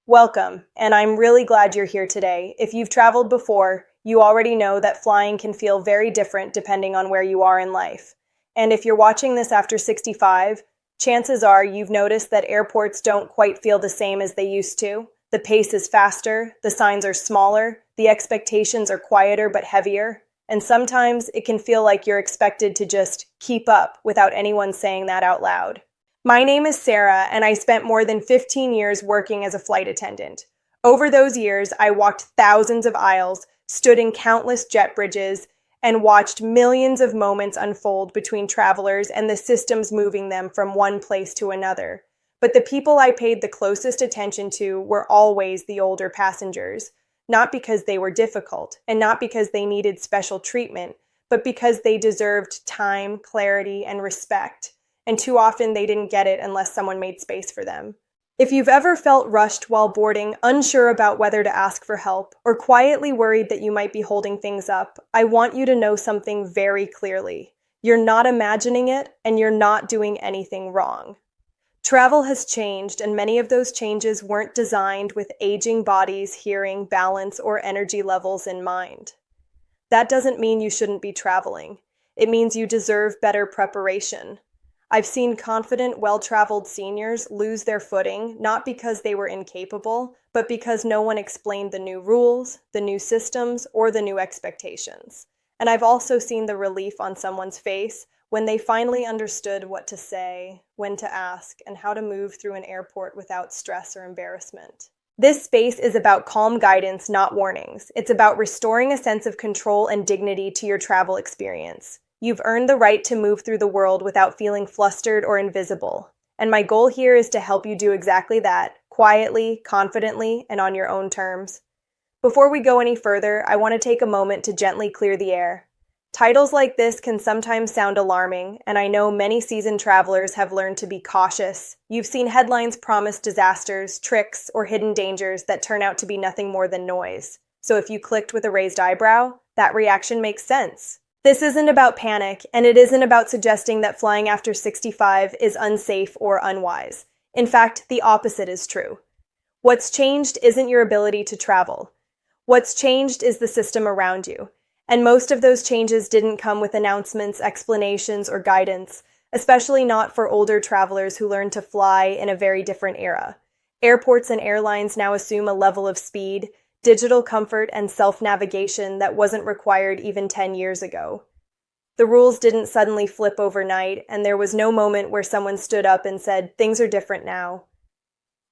Welcome, and I'm really glad you're here today. If you've traveled before, you already know that flying can feel very different depending on where you are in life. And if you're watching this after 65, chances are you've noticed that airports don't quite feel the same as they used to. The pace is faster, the signs are smaller, the expectations are quieter but heavier, and sometimes it can feel like you're expected to just keep up without anyone saying that out loud. My name is Sarah, and I spent more than 15 years working as a flight attendant. Over those years, I walked thousands of aisles, stood in countless jet bridges, and watched millions of moments unfold between travelers and the systems moving them from one place to another. But the people I paid the closest attention to were always the older passengers, not because they were difficult, and not because they needed special treatment, but because they deserved time, clarity, and respect. And too often they didn't get it unless someone made space for them. If you've ever felt rushed while boarding, unsure about whether to ask for help, or quietly worried that you might be holding things up, I want you to know something very clearly. You're not imagining it, and you're not doing anything wrong. Travel has changed, and many of those changes weren't designed with aging bodies, hearing, balance, or energy levels in mind. That doesn't mean you shouldn't be traveling. It means you deserve better preparation. I've seen confident, well-traveled seniors lose their footing, not because they were incapable, but because no one explained the new rules, the new systems, or the new expectations. And I've also seen the relief on someone's face when they finally understood what to say, when to ask, and how to move through an airport without stress or embarrassment. This space is about calm guidance, not warnings. It's about restoring a sense of control and dignity to your travel experience. You've earned the right to move through the world without feeling flustered or invisible. And my goal here is to help you do exactly that, quietly, confidently, and on your own terms. Before we go any further, I want to take a moment to gently clear the air. Titles like this can sometimes sound alarming, and I know many seasoned travelers have learned to be cautious. You've seen headlines promise disasters, tricks, or hidden dangers that turn out to be nothing more than noise. So if you clicked with a raised eyebrow, that reaction makes sense. This isn't about panic, and it isn't about suggesting that flying after 65 is unsafe or unwise. In fact, the opposite is true. What's changed isn't your ability to travel. What's changed is the system around you. And most of those changes didn't come with announcements, explanations, or guidance, especially not for older travelers who learned to fly in a very different era. Airports and airlines now assume a level of speed, digital comfort, and self-navigation that wasn't required even 10 years ago. The rules didn't suddenly flip overnight, and there was no moment where someone stood up and said, "Things are different now."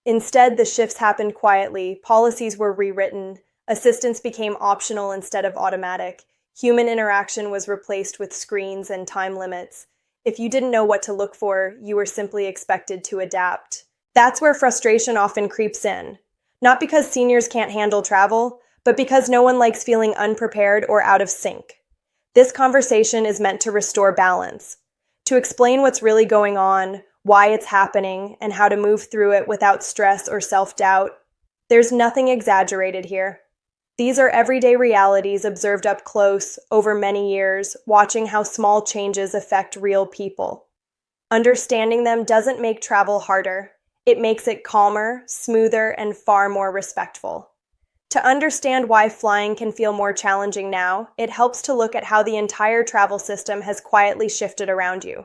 Instead, the shifts happened quietly, policies were rewritten, assistance became optional instead of automatic, human interaction was replaced with screens and time limits. If you didn't know what to look for, you were simply expected to adapt. That's where frustration often creeps in. Not because seniors can't handle travel, but because no one likes feeling unprepared or out of sync. This conversation is meant to restore balance, to explain what's really going on, why it's happening, and how to move through it without stress or self-doubt. There's nothing exaggerated here. These are everyday realities observed up close over many years, watching how small changes affect real people. Understanding them doesn't make travel harder. It makes it calmer, smoother, and far more respectful. To understand why flying can feel more challenging now, it helps to look at how the entire travel system has quietly shifted around you.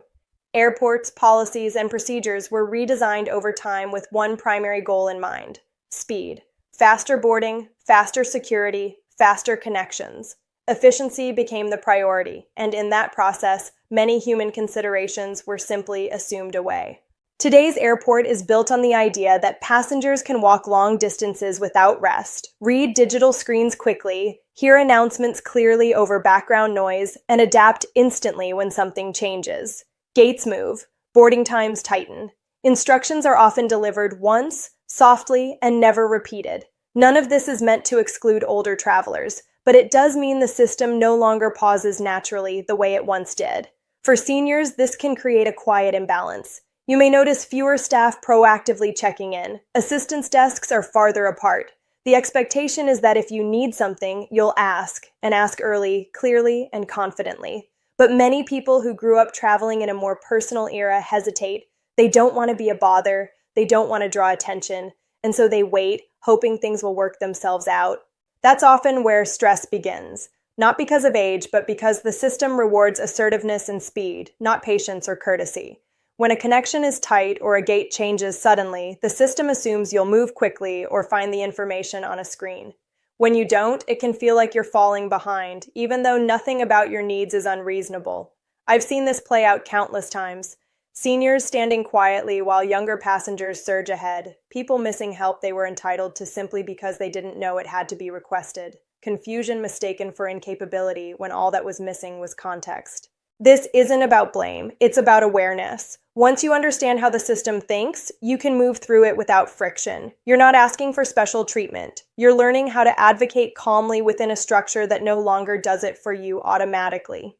Airports, policies, and procedures were redesigned over time with one primary goal in mind: speed. Faster boarding, faster security, faster connections. Efficiency became the priority, and in that process, many human considerations were simply assumed away. Today's airport is built on the idea that passengers can walk long distances without rest, read digital screens quickly, hear announcements clearly over background noise, and adapt instantly when something changes. Gates move, boarding times tighten. Instructions are often delivered once, softly, and never repeated. None of this is meant to exclude older travelers, but it does mean the system no longer pauses naturally the way it once did. For seniors, this can create a quiet imbalance. You may notice fewer staff proactively checking in. Assistance desks are farther apart. The expectation is that if you need something, you'll ask, and ask early, clearly, and confidently. But many people who grew up traveling in a more personal era hesitate. They don't want to be a bother. They don't want to draw attention. and so they wait, hoping things will work themselves out. That's often where stress begins, not because of age, but because the system rewards assertiveness and speed, not patience or courtesy. When a connection is tight or a gate changes suddenly, the system assumes you'll move quickly or find the information on a screen. When you don't, it can feel like you're falling behind, even though nothing about your needs is unreasonable. I've seen this play out countless times. Seniors standing quietly while younger passengers surge ahead, people missing help they were entitled to simply because they didn't know it had to be requested, confusion mistaken for incapability when all that was missing was context. This isn't about blame, it's about awareness. Once you understand how the system thinks, you can move through it without friction. You're not asking for special treatment. You're learning how to advocate calmly within a structure that no longer does it for you automatically.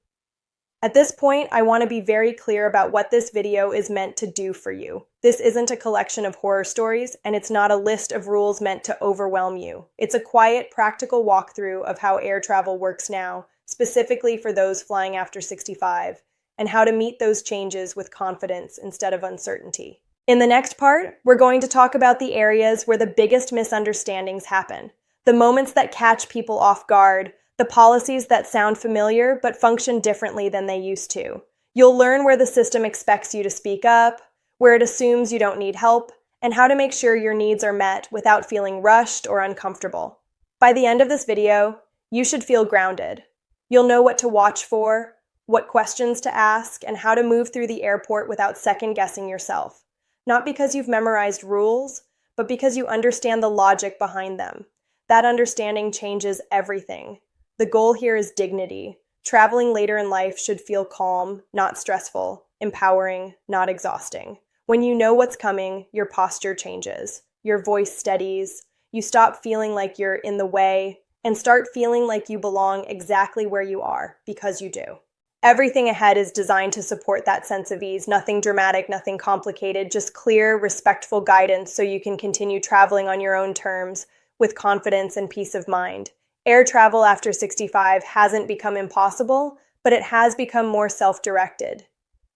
At this point, I want to be very clear about what this video is meant to do for you. This isn't a collection of horror stories, and it's not a list of rules meant to overwhelm you. It's a quiet, practical walkthrough of how air travel works now, specifically for those flying after 65, and how to meet those changes with confidence instead of uncertainty. In the next part, we're going to talk about the areas where the biggest misunderstandings happen, the moments that catch people off guard, the policies that sound familiar but function differently than they used to. You'll learn where the system expects you to speak up, where it assumes you don't need help, and how to make sure your needs are met without feeling rushed or uncomfortable. By the end of this video, you should feel grounded. You'll know what to watch for, what questions to ask, and how to move through the airport without second-guessing yourself. Not because you've memorized rules, but because you understand the logic behind them. That understanding changes everything. The goal here is dignity. Traveling later in life should feel calm, not stressful, empowering, not exhausting. When you know what's coming, your posture changes. Your voice steadies. You stop feeling like you're in the way and start feeling like you belong exactly where you are, because you do. Everything ahead is designed to support that sense of ease. Nothing dramatic, nothing complicated, just clear, respectful guidance so you can continue traveling on your own terms with confidence and peace of mind. Air travel after 65 hasn't become impossible, but it has become more self-directed.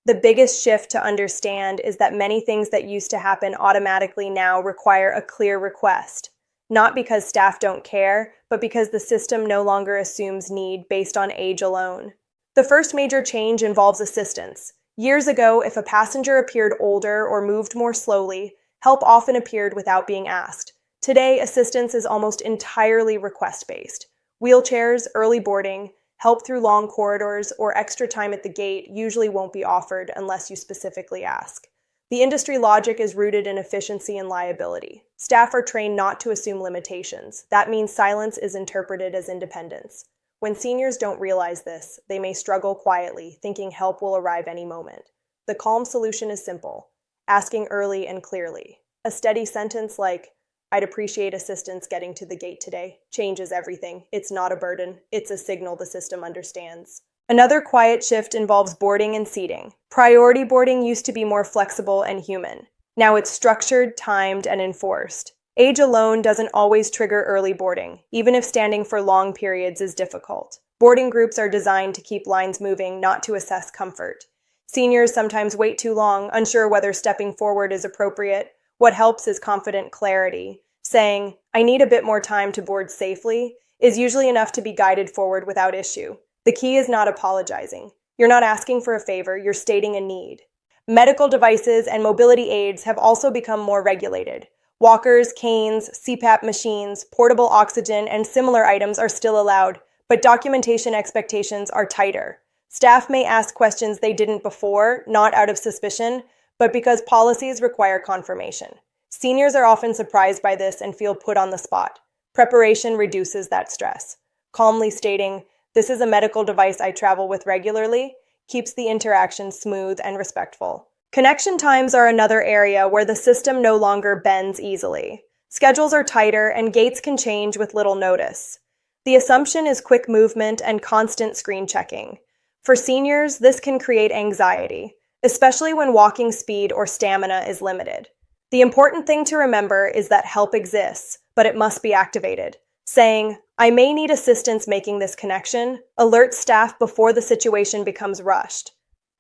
The biggest shift to understand is that many things that used to happen automatically now require a clear request, not because staff don't care, but because the system no longer assumes need based on age alone. The first major change involves assistance. Years ago, if a passenger appeared older or moved more slowly, help often appeared without being asked. Today, assistance is almost entirely request-based. Wheelchairs, early boarding, help through long corridors, or extra time at the gate usually won't be offered unless you specifically ask. The industry logic is rooted in efficiency and liability. Staff are trained not to assume limitations. That means silence is interpreted as independence. When seniors don't realize this, they may struggle quietly, thinking help will arrive any moment. The calm solution is simple: asking early and clearly. A steady sentence like, "I'd appreciate assistance getting to the gate today," changes everything. It's not a burden. It's a signal the system understands. Another quiet shift involves boarding and seating. Priority boarding used to be more flexible and human. Now it's structured, timed, and enforced. Age alone doesn't always trigger early boarding, even if standing for long periods is difficult. Boarding groups are designed to keep lines moving, not to assess comfort. Seniors sometimes wait too long, unsure whether stepping forward is appropriate. What helps is confident clarity. Saying, "I need a bit more time to board safely," is usually enough to be guided forward without issue. The key is not apologizing. You're not asking for a favor, you're stating a need. Medical devices and mobility aids have also become more regulated. Walkers, canes, CPAP machines, portable oxygen, and similar items are still allowed, but documentation expectations are tighter. Staff may ask questions they didn't before, not out of suspicion, but because policies require confirmation. Seniors are often surprised by this and feel put on the spot. Preparation reduces that stress. Calmly stating, "This is a medical device I travel with regularly," keeps the interaction smooth and respectful. Connection times are another area where the system no longer bends easily. Schedules are tighter and gates can change with little notice. The assumption is quick movement and constant screen checking. For seniors, this can create anxiety, especially when walking speed or stamina is limited. The important thing to remember is that help exists, but it must be activated. Saying, "I may need assistance making this connection," alerts staff before the situation becomes rushed.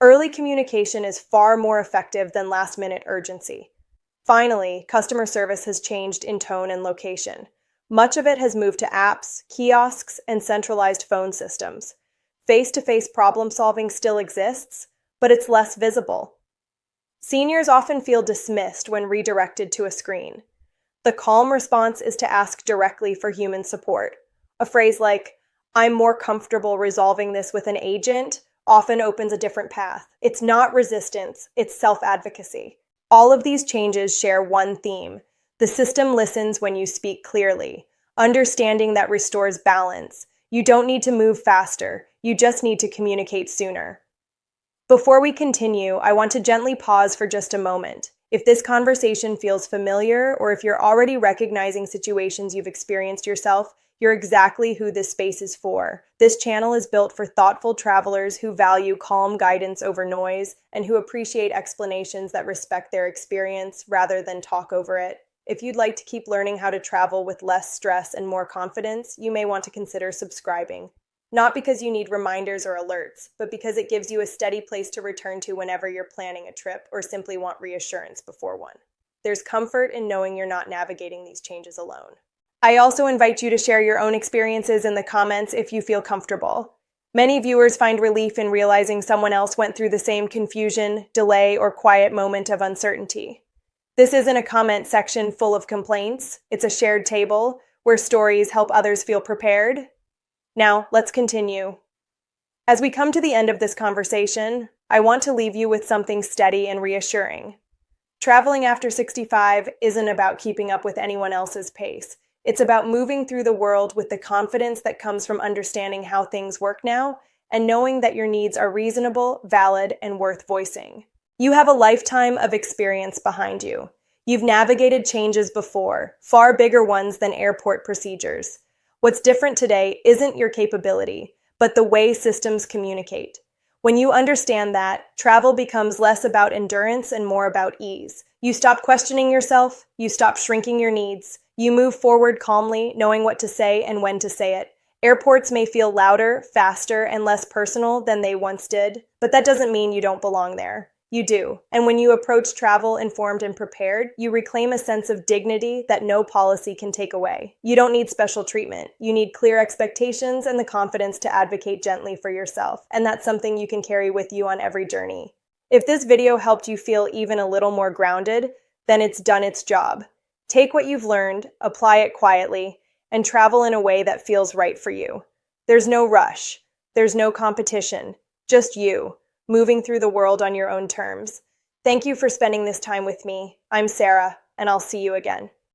Early communication is far more effective than last-minute urgency. Finally, customer service has changed in tone and location. Much of it has moved to apps, kiosks, and centralized phone systems. Face-to-face problem solving still exists, but it's less visible. Seniors often feel dismissed when redirected to a screen. The calm response is to ask directly for human support. A phrase like, "I'm more comfortable resolving this with an agent," often opens a different path. It's not resistance, it's self-advocacy. All of these changes share one theme. The system listens when you speak clearly, understanding that restores balance. You don't need to move faster, you just need to communicate sooner. Before we continue, I want to gently pause for just a moment. If this conversation feels familiar, or if you're already recognizing situations you've experienced yourself, you're exactly who this space is for. This channel is built for thoughtful travelers who value calm guidance over noise and who appreciate explanations that respect their experience rather than talk over it. If you'd like to keep learning how to travel with less stress and more confidence, you may want to consider subscribing. Not because you need reminders or alerts, but because it gives you a steady place to return to whenever you're planning a trip or simply want reassurance before one. There's comfort in knowing you're not navigating these changes alone. I also invite you to share your own experiences in the comments if you feel comfortable. Many viewers find relief in realizing someone else went through the same confusion, delay, or quiet moment of uncertainty. This isn't a comment section full of complaints. It's a shared table where stories help others feel prepared. Now, let's continue. As we come to the end of this conversation, I want to leave you with something steady and reassuring. Traveling after 65 isn't about keeping up with anyone else's pace. It's about moving through the world with the confidence that comes from understanding how things work now and knowing that your needs are reasonable, valid, and worth voicing. You have a lifetime of experience behind you. You've navigated changes before, far bigger ones than airport procedures. What's different today isn't your capability, but the way systems communicate. When you understand that, travel becomes less about endurance and more about ease. You stop questioning yourself, you stop shrinking your needs, you move forward calmly, knowing what to say and when to say it. Airports may feel louder, faster, and less personal than they once did, but that doesn't mean you don't belong there. You do. And when you approach travel informed and prepared, you reclaim a sense of dignity that no policy can take away. You don't need special treatment. You need clear expectations and the confidence to advocate gently for yourself. And that's something you can carry with you on every journey. If this video helped you feel even a little more grounded, then it's done its job. Take what you've learned, apply it quietly, and travel in a way that feels right for you. There's no rush. There's no competition. Just you, moving through the world on your own terms. Thank you for spending this time with me. I'm Sarah, and I'll see you again.